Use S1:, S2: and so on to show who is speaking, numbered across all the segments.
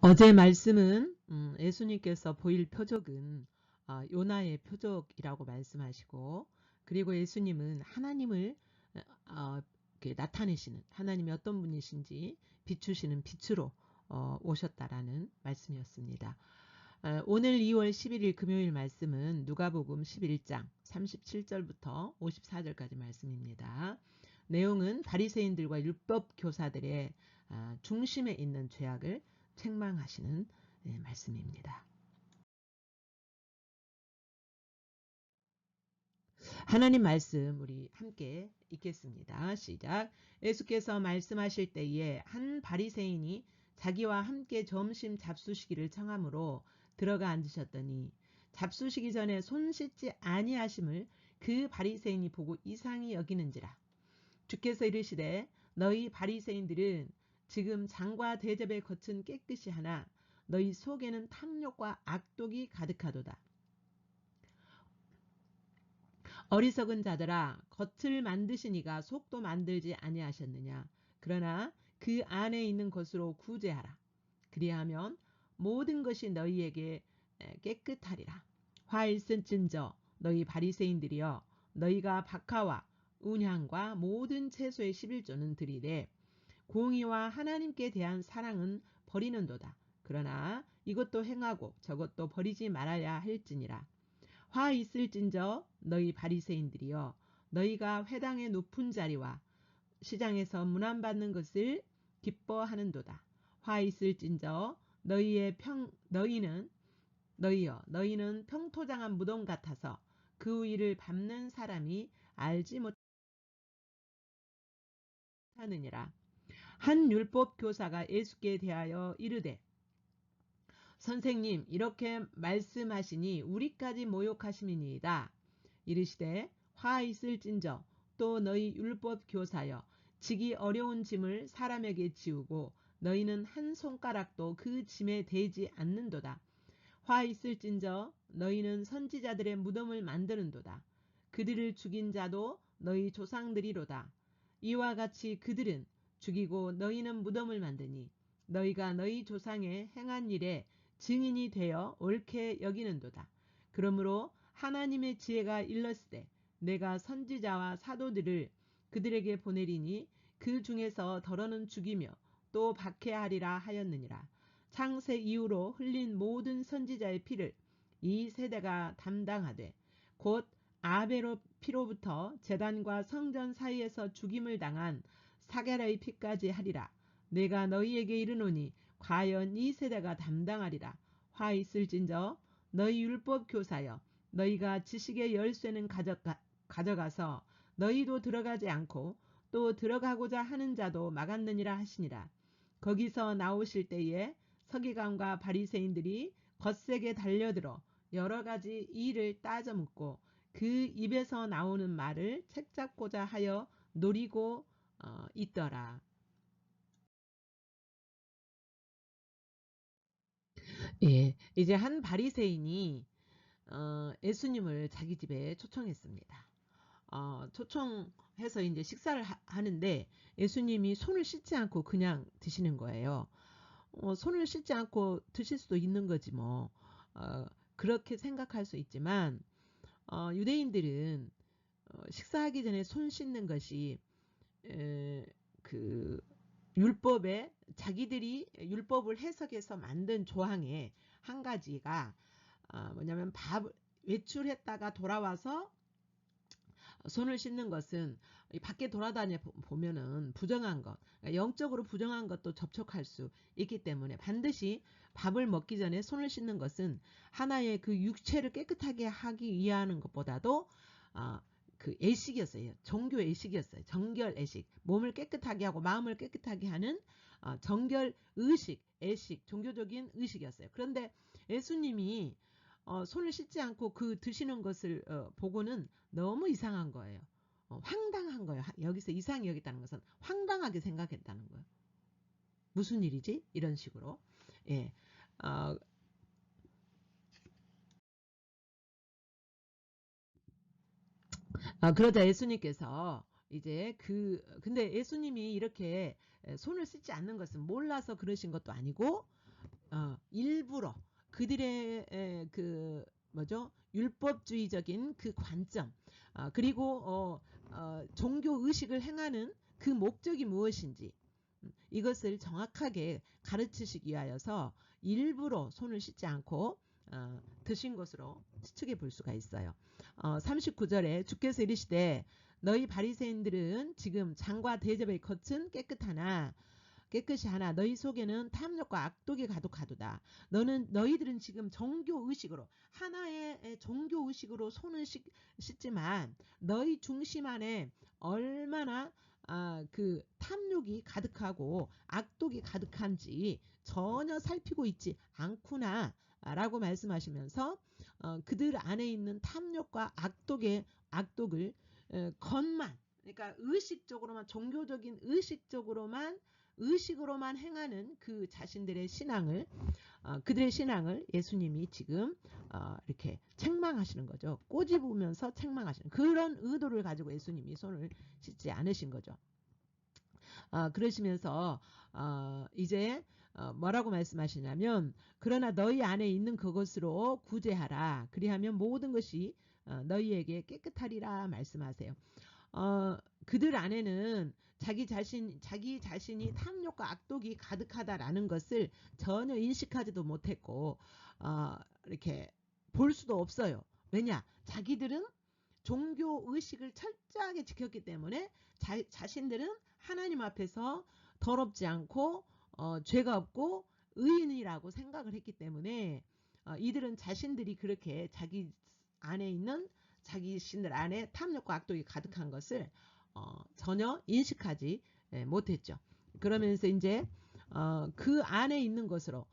S1: 어제 말씀은 예수님께서 보일 표적은 요나의 표적이라고 말씀하시고, 그리고 예수님은 하나님을 이렇게 나타내시는, 하나님이 어떤 분이신지 비추시는 빛으로 오셨다라는 말씀이었습니다. 오늘 2월 11일 금요일 말씀은 누가복음 11장 37절부터 54절까지 말씀입니다. 내용은 바리새인들과 율법 교사들의 중심에 있는 죄악을 책망하시는 말씀입니다. 하나님 말씀 우리 함께 읽겠습니다. 시작. 예수께서 말씀하실 때에 한 바리새인이 자기와 함께 점심 잡수시기를 청하므로 들어가 앉으셨더니 잡수시기 전에 손 씻지 아니하심을 그 바리새인이 보고 이상히 여기는지라. 주께서 이르시되 너희 바리새인들은 지금 장과 대접의 겉은 깨끗이 하나 너희 속에는 탐욕과 악독이 가득하도다. 어리석은 자들아, 겉을 만드시니가 속도 만들지 아니하셨느냐. 그러나 그 안에 있는 것으로 구제하라. 그리하면 모든 것이 너희에게 깨끗하리라. 화 있을진저 너희 바리새인들이여, 너희가 박하와 운향과 모든 채소의 11조는 드리되 공의와 하나님께 대한 사랑은 버리는도다. 그러나 이것도 행하고 저것도 버리지 말아야 할지니라. 화 있을진저 너희 바리새인들이여, 너희가 회당의 높은 자리와 시장에서 문안받는 것을 기뻐하는도다. 화 있을진저 너희는 평토장한 무덤 같아서 그 위를 밟는 사람이 알지 못하느니라. 한 율법 교사가 예수께 대하여 이르되 선생님, 이렇게 말씀하시니 우리까지 모욕하심이니이다. 이르시되 화 있을진저 또 너희 율법 교사여, 지기 어려운 짐을 사람에게 지우고 너희는 한 손가락도 그 짐에 대지 않는도다. 화 있을진저 너희는 선지자들의 무덤을 만드는도다. 그들을 죽인 자도 너희 조상들이로다. 이와 같이 그들은 죽이고 너희는 무덤을 만드니 너희가 너희 조상의 행한 일에 증인이 되어 옳게 여기는도다. 그러므로 하나님의 지혜가 일렀으되 내가 선지자와 사도들을 그들에게 보내리니 그 중에서 더러는 죽이며 또 박해하리라 하였느니라. 창세 이후로 흘린 모든 선지자의 피를 이 세대가 담당하되 곧 아벨의 피로부터 제단과 성전 사이에서 죽임을 당한 사게라의 피까지 하리라. 내가 너희에게 이르노니 과연 이 세대가 담당하리라. 화 있을진저 너희 율법 교사여, 너희가 지식의 열쇠는 가져가서 너희도 들어가지 않고 또 들어가고자 하는 자도 막았느니라 하시니라. 거기서 나오실 때에 서기관과 바리새인들이 거세게 달려들어 여러 가지 일을 따져 묻고 그 입에서 나오는 말을 책잡고자 하여 노리고 있더라. 예, 이제 한 바리새인이 예수님을 자기 집에 초청했습니다. 초청해서 이제 식사를 하는데 예수님이 손을 씻지 않고 그냥 드시는 거예요. 손을 씻지 않고 드실 수도 있는 거지 뭐. 그렇게 생각할 수 있지만 유대인들은 식사하기 전에 손 씻는 것이 그 율법에 자기들이 율법을 해석해서 만든 조항에 한 가지가 뭐냐면 외출했다가 돌아와서 손을 씻는 것은 밖에 돌아다녀 보면은 부정한 것, 그러니까 영적으로 부정한 것도 접촉할 수 있기 때문에 반드시 밥을 먹기 전에 손을 씻는 것은 하나의 그 육체를 깨끗하게 하기 위한 것보다도 그 애식이었어요. 종교 애식이었어요. 정결 애식. 몸을 깨끗하게 하고 마음을 깨끗하게 하는 정결 의식, 애식, 종교적인 의식이었어요. 그런데 예수님이 손을 씻지 않고 그 드시는 것을 보고는 너무 이상한 거예요. 황당한 거예요. 여기서 이상히 여겼다는 것은 황당하게 생각했다는 거예요. 무슨 일이지? 이런 식으로. 예. 그러자 예수님께서 이제 근데 예수님이 이렇게 손을 씻지 않는 것은 몰라서 그러신 것도 아니고 일부러 그들의 그 뭐죠? 율법주의적인 그 관점, 그리고 종교 의식을 행하는 그 목적이 무엇인지 이것을 정확하게 가르치시기 위하여서 일부러 손을 씻지 않고 드신 것으로 추측해 볼 수가 있어요. 39절에 주께서 이르시되 너희 바리새인들은 지금 장과 대접의 겉은 깨끗이 하나 너희 속에는 탐욕과 악독이 가득하도다. 너희들은 지금 종교 의식으로 하나의 종교 의식으로 손을 씻지만 너희 중심 안에 얼마나 그 탐욕이 가득하고 악독이 가득한지 전혀 살피고 있지 않구나 라고 말씀하시면서 그들 안에 있는 탐욕과 악독을 겉만, 그러니까 의식적으로만, 종교적인 의식으로만 행하는 그 자신들의 신앙을, 그들의 신앙을 예수님이 지금 이렇게 책망하시는 거죠. 꼬집으면서 책망하시는 그런 의도를 가지고 예수님이 손을 씻지 않으신 거죠. 그러시면서 이제 뭐라고 말씀하시냐면 그러나 너희 안에 있는 그것으로 구제하라. 그리하면 모든 것이 너희에게 깨끗하리라 말씀하세요. 그들 안에는 자기 자신이 탐욕과 악독이 가득하다라는 것을 전혀 인식하지도 못했고 이렇게 볼 수도 없어요. 왜냐? 자기들은 종교 의식을 철저하게 지켰기 때문에 자신들은 하나님 앞에서 더럽지 않고 죄가 없고 의인이라고 생각을 했기 때문에 이들은 자신들이 그렇게 자기 안에 있는 자기신들 안에 탐욕과 악독이 가득한 것을 전혀 인식하지 못했죠. 그러면서 이제 그 안에 있는 것으로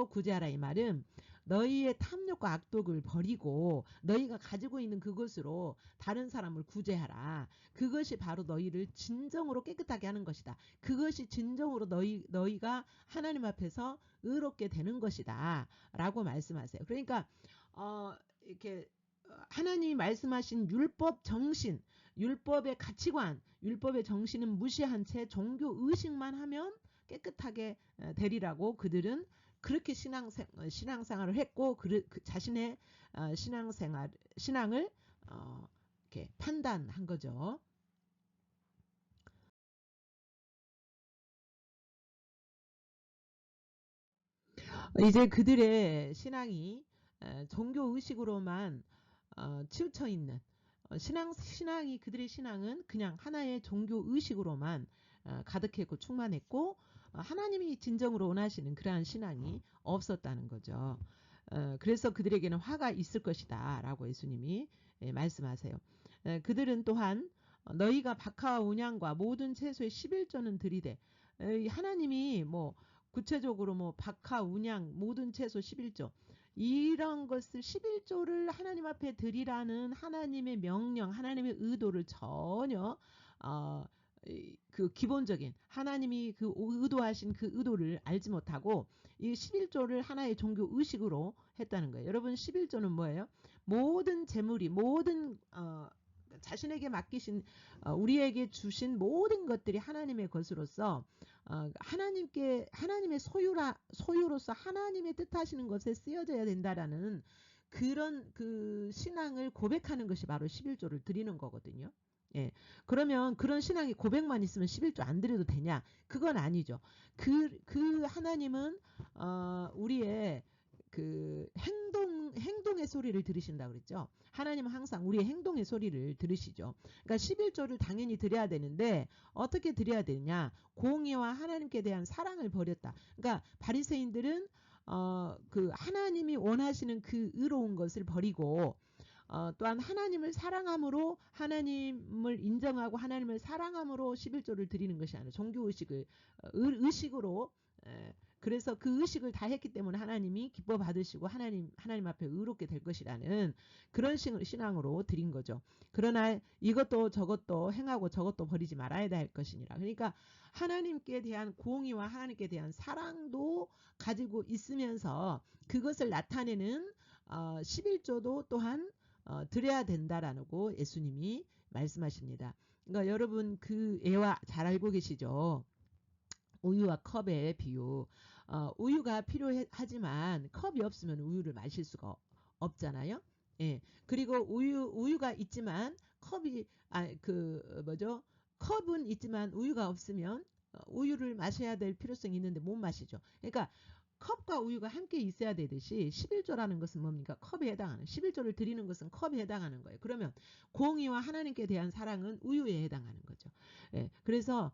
S1: 구제하라 이 말은 너희의 탐욕과 악독을 버리고 너희가 가지고 있는 그것으로 다른 사람을 구제하라. 그것이 바로 너희를 진정으로 깨끗하게 하는 것이다. 그것이 진정으로 너희가 하나님 앞에서 의롭게 되는 것이다 라고 말씀하세요. 그러니까 이렇게 하나님이 말씀하신 율법 정신, 율법의 가치관, 율법의 정신은 무시한 채 종교 의식만 하면 깨끗하게 되리라고 그들은 그렇게 신앙생활을 했고 그 자신의 신앙을 이렇게 판단한 거죠. 이제 그들의 신앙이 종교 의식으로만 치우쳐 있는 신앙이 그들의 신앙은 그냥 하나의 종교 의식으로만 가득했고 충만했고 하나님이 진정으로 원하시는 그러한 신앙이 없었다는 거죠. 그래서 그들에게는 화가 있을 것이다 라고 예수님이 말씀하세요. 그들은 또한 너희가 박하와 운양과 모든 채소의 11조는 드리되 하나님이 뭐 구체적으로 뭐 박하, 운양, 모든 채소 11조 이런 것을 11조를 하나님 앞에 드리라는 하나님의 명령, 하나님의 의도를 전혀 그 기본적인 하나님이 그 의도하신 그 의도를 알지 못하고 이 11조를 하나의 종교 의식으로 했다는 거예요. 여러분 11조는 뭐예요? 모든 재물이 모든 자신에게 맡기신 우리에게 주신 모든 것들이 하나님의 것으로서 하나님의 소유로서 하나님의 뜻하시는 것에 쓰여져야 된다라는 그런 그 신앙을 고백하는 것이 바로 11조를 드리는 거거든요. 예. 그러면 그런 신앙이 고백만 있으면 11조 안 드려도 되냐? 그건 아니죠. 그 하나님은 우리의 그 행동의 소리를 들으신다 그랬죠. 하나님은 항상 우리의 행동의 소리를 들으시죠. 그러니까 11조를 당연히 드려야 되는데 어떻게 드려야 되냐? 공의와 하나님께 대한 사랑을 버렸다. 그러니까 바리새인들은 그 하나님이 원하시는 그 의로운 것을 버리고 또한 하나님을 사랑함으로 하나님을 인정하고 하나님을 사랑함으로 11조를 드리는 것이 아니라 종교의식을 의식으로 그래서 그 의식을 다 했기 때문에 하나님이 기뻐 받으시고 하나님 앞에 의롭게 될 것이라는 그런 신앙으로 드린 거죠. 그러나 이것도 저것도 행하고 저것도 버리지 말아야 할 것이니라. 그러니까 하나님께 대한 공의와 하나님께 대한 사랑도 가지고 있으면서 그것을 나타내는 11조도 또한 드려야 된다라고 예수님이 말씀하십니다. 그러니까 여러분 그 예화 잘 알고 계시죠? 우유와 컵의 비유. 우유가 필요하지만 컵이 없으면 우유를 마실 수가 없잖아요. 예. 그리고 우유가 있지만 컵은 있지만 우유가 없으면 우유를 마셔야 될 필요성이 있는데 못 마시죠. 그러니까 컵과 우유가 함께 있어야 되듯이 11조라는 것은 뭡니까? 컵에 해당하는 11조를 드리는 것은 컵에 해당하는 거예요. 그러면 공의와 하나님께 대한 사랑은 우유에 해당하는 거죠. 예, 그래서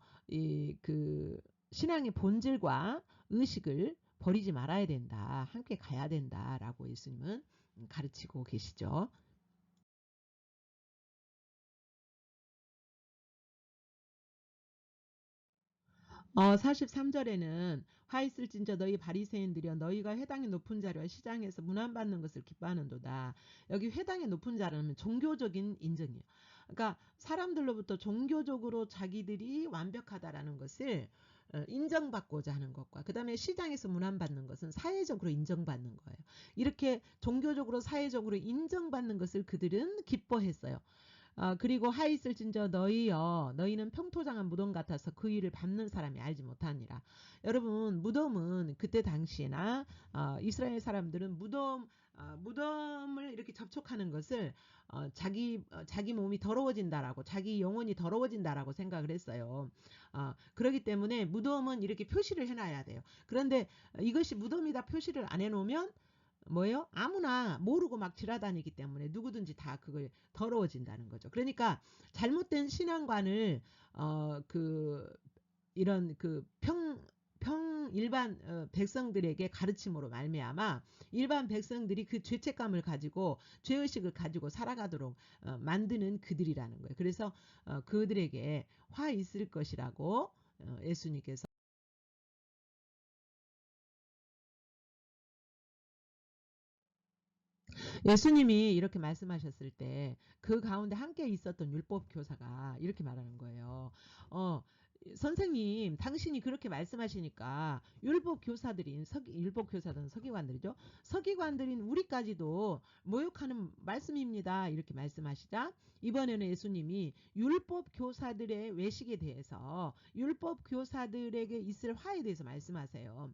S1: 그 신앙의 본질과 의식을 버리지 말아야 된다. 함께 가야 된다라고 예수님은 가르치고 계시죠. 43절에는 화 있을진저 너희 바리새인들이여 너희가 회당의 높은 자리와 시장에서 문안받는 것을 기뻐하는도다. 여기 회당의 높은 자라는 종교적인 인정이에요. 그러니까 사람들로부터 종교적으로 자기들이 완벽하다라는 것을 인정받고자 하는 것과 그 다음에 시장에서 문안받는 것은 사회적으로 인정받는 거예요. 이렇게 종교적으로 사회적으로 인정받는 것을 그들은 기뻐했어요. 그리고 하 있을진저 너희여 너희는 평토장한 무덤 같아서 그 일을 밟는 사람이 알지 못하니라. 여러분 무덤은 그때 당시에나 이스라엘 사람들은 무덤을 이렇게 접촉하는 것을 자기 몸이 더러워진다라고 자기 영혼이 더러워진다라고 생각을 했어요. 그렇기 때문에 무덤은 이렇게 표시를 해놔야 돼요. 그런데 이것이 무덤이다 표시를 안 해놓으면 뭐예요? 아무나 모르고 막 지나다니기 때문에 누구든지 다 그걸 더러워진다는 거죠. 그러니까 잘못된 신앙관을 이런 일반 백성들에게 가르침으로 말미암아 일반 백성들이 그 죄책감을 가지고 죄의식을 가지고 살아가도록 만드는 그들이라는 거예요. 그래서 그들에게 화 있을 것이라고 예수님께서 예수님이 이렇게 말씀하셨을 때 그 가운데 함께 있었던 율법 교사가 이렇게 말하는 거예요. 선생님, 당신이 그렇게 말씀하시니까 율법 교사들은 서기관들이죠. 서기관들인 우리까지도 모욕하는 말씀입니다. 이렇게 말씀하시자 이번에는 예수님이 율법 교사들의 외식에 대해서 율법 교사들에게 있을 화에 대해서 말씀하세요.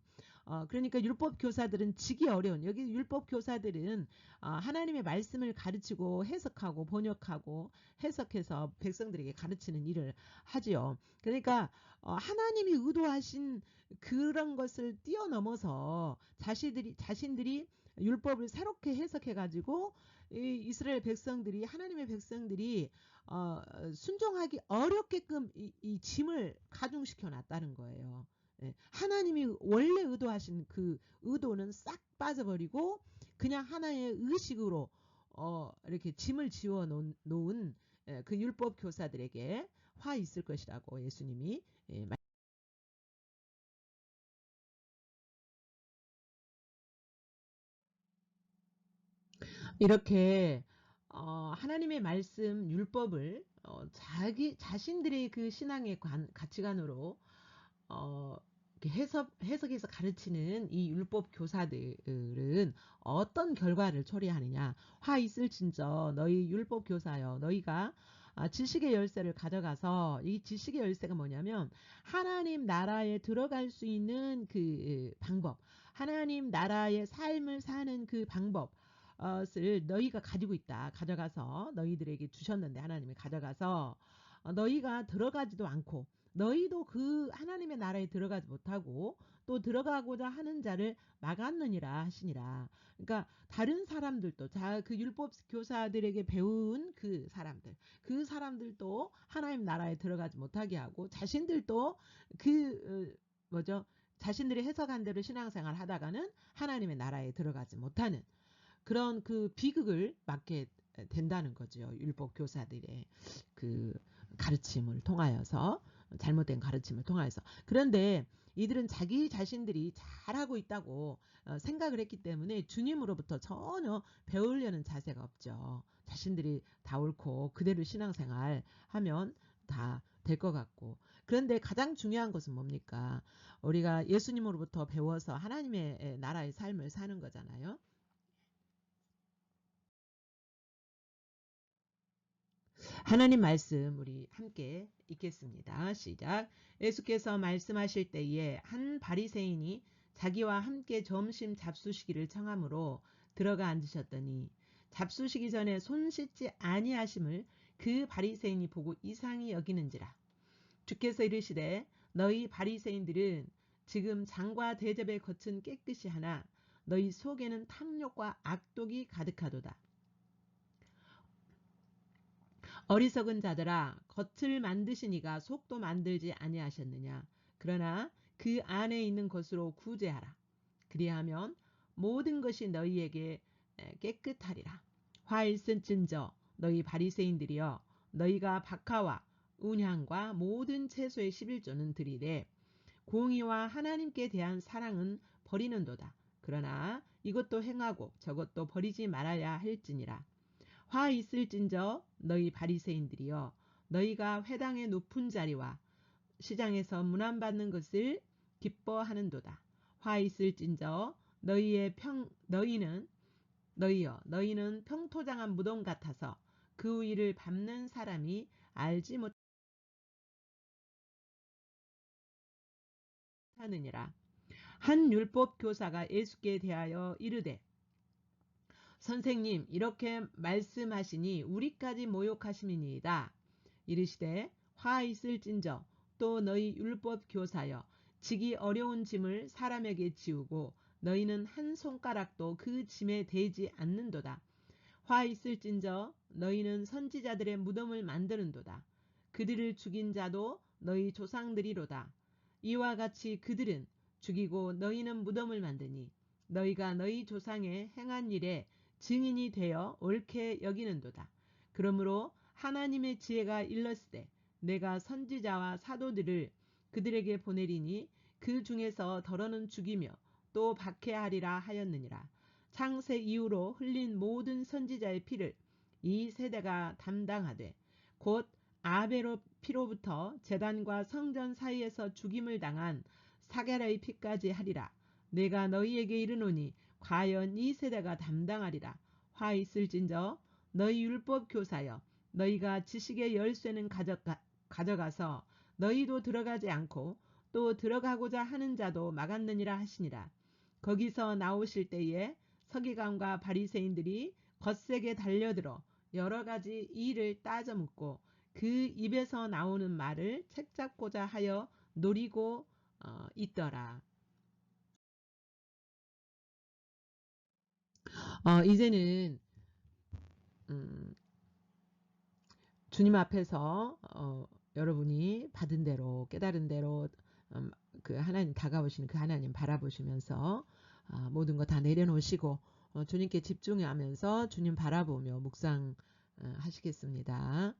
S1: 그러니까 율법 교사들은 지기 어려운 여기 율법 교사들은 하나님의 말씀을 가르치고 해석하고 번역하고 해석해서 백성들에게 가르치는 일을 하지요. 그러니까 하나님이 의도하신 그런 것을 뛰어넘어서 자신들이 율법을 새롭게 해석해 가지고 이스라엘 백성들이 하나님의 백성들이 순종하기 어렵게끔 이 짐을 가중시켜 놨다는 거예요. 예, 하나님이 원래 의도하신 그 의도는 싹 빠져버리고 그냥 하나의 의식으로 이렇게 짐을 지워 놓은 그 율법 교사들에게 화 있을 것이라고 예수님이 이렇게 하나님의 말씀 율법을 자신들의 그 신앙의 가치관으로 이렇게 해석해서 가르치는 이 율법 교사들은 어떤 결과를 초래하느냐. 화 있을진저 너희 율법 교사여 너희가 지식의 열쇠를 가져가서 이 지식의 열쇠가 뭐냐면 하나님 나라에 들어갈 수 있는 그 방법 하나님 나라의 삶을 사는 그 방법을 너희가 가지고 있다. 가져가서 너희들에게 주셨는데 하나님이 가져가서 너희가 들어가지도 않고 너희도 그 하나님의 나라에 들어가지 못하고 또 들어가고자 하는 자를 막았느니라 하시니라. 그러니까 다른 사람들도 그 율법 교사들에게 배운 그 사람들도 하나님 나라에 들어가지 못하게 하고 자신들도 뭐죠? 자신들이 해석한 대로 신앙생활 하다가는 하나님의 나라에 들어가지 못하는 그런 그 비극을 맞게 된다는 거죠. 율법 교사들의 그 가르침을 통하여서 잘못된 가르침을 통하여서 그런데 이들은 자기 자신들이 잘하고 있다고 생각을 했기 때문에 주님으로부터 전혀 배우려는 자세가 없죠. 자신들이 다 옳고 그대로 신앙생활 하면 다 될 것 같고 그런데 가장 중요한 것은 뭡니까? 우리가 예수님으로부터 배워서 하나님의 나라의 삶을 사는 거잖아요. 하나님 말씀 우리 함께 읽겠습니다. 시작. 예수께서 말씀하실 때에 한 바리새인이 자기와 함께 점심 잡수시기를 청함으로 들어가 앉으셨더니 잡수시기 전에 손 씻지 아니하심을 그 바리새인이 보고 이상히 여기는지라. 주께서 이르시되 너희 바리새인들은 지금 장과 대접의 겉은 깨끗이 하나 너희 속에는 탐욕과 악독이 가득하도다. 어리석은 자들아, 겉을 만드신 이가 속도 만들지 아니하셨느냐. 그러나 그 안에 있는 것으로 구제하라. 그리하면 모든 것이 너희에게 깨끗하리라. 화 있을진저 너희 바리새인들이여, 너희가 박하와 운향과 모든 채소의 11조는 드리되 공의와 하나님께 대한 사랑은 버리는도다. 그러나 이것도 행하고 저것도 버리지 말아야 할지니라. 화 있을진저 너희 바리새인들이여, 너희가 회당의 높은 자리와 시장에서 문안받는 것을 기뻐하는도다. 화 있을진저 너희는 평토장한 무덤 같아서 그 위를 밟는 사람이 알지 못하느니라. 한 율법 교사가 예수께 대하여 이르되 선생님, 이렇게 말씀하시니 우리까지 모욕하심이니이다. 이르시되 화 있을진저 또 너희 율법 교사여, 지기 어려운 짐을 사람에게 지우고 너희는 한 손가락도 그 짐에 대지 않는도다. 화 있을진저 너희는 선지자들의 무덤을 만드는도다. 그들을 죽인 자도 너희 조상들이로다. 이와 같이 그들은 죽이고 너희는 무덤을 만드니 너희가 너희 조상의 행한 일에 증인이 되어 옳게 여기는도다. 그러므로 하나님의 지혜가 일렀으되 내가 선지자와 사도들을 그들에게 보내리니 그 중에서 더러는 죽이며 또 박해하리라 하였느니라. 창세 이후로 흘린 모든 선지자의 피를 이 세대가 담당하되 곧 아벨의 피로부터 제단과 성전 사이에서 죽임을 당한 사게라의 피까지 하리라. 내가 너희에게 이르노니 과연 이 세대가 담당하리라. 화 있을진저 너희 율법 교사여, 너희가 지식의 열쇠는 가져가서 너희도 들어가지 않고 또 들어가고자 하는 자도 막았느니라 하시니라. 거기서 나오실 때에 서기관과 바리새인들이 거세게 달려들어 여러 가지 일을 따져 묻고 그 입에서 나오는 말을 책잡고자 하여 노리고 있더라. 이제는 주님 앞에서 여러분이 받은 대로 깨달은 대로 그 하나님 다가오시는 그 하나님 바라보시면서 모든 거 다 내려놓으시고 주님께 집중하면서 주님 바라보며 묵상 하시겠습니다.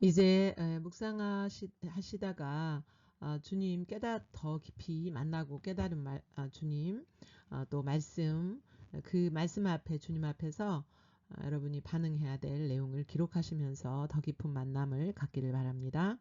S1: 이제 묵상하시다가 주님 더 깊이 만나고 깨달은 주님 또 말씀 그 말씀 앞에 주님 앞에서 여러분이 반응해야 될 내용을 기록하시면서 더 깊은 만남을 갖기를 바랍니다.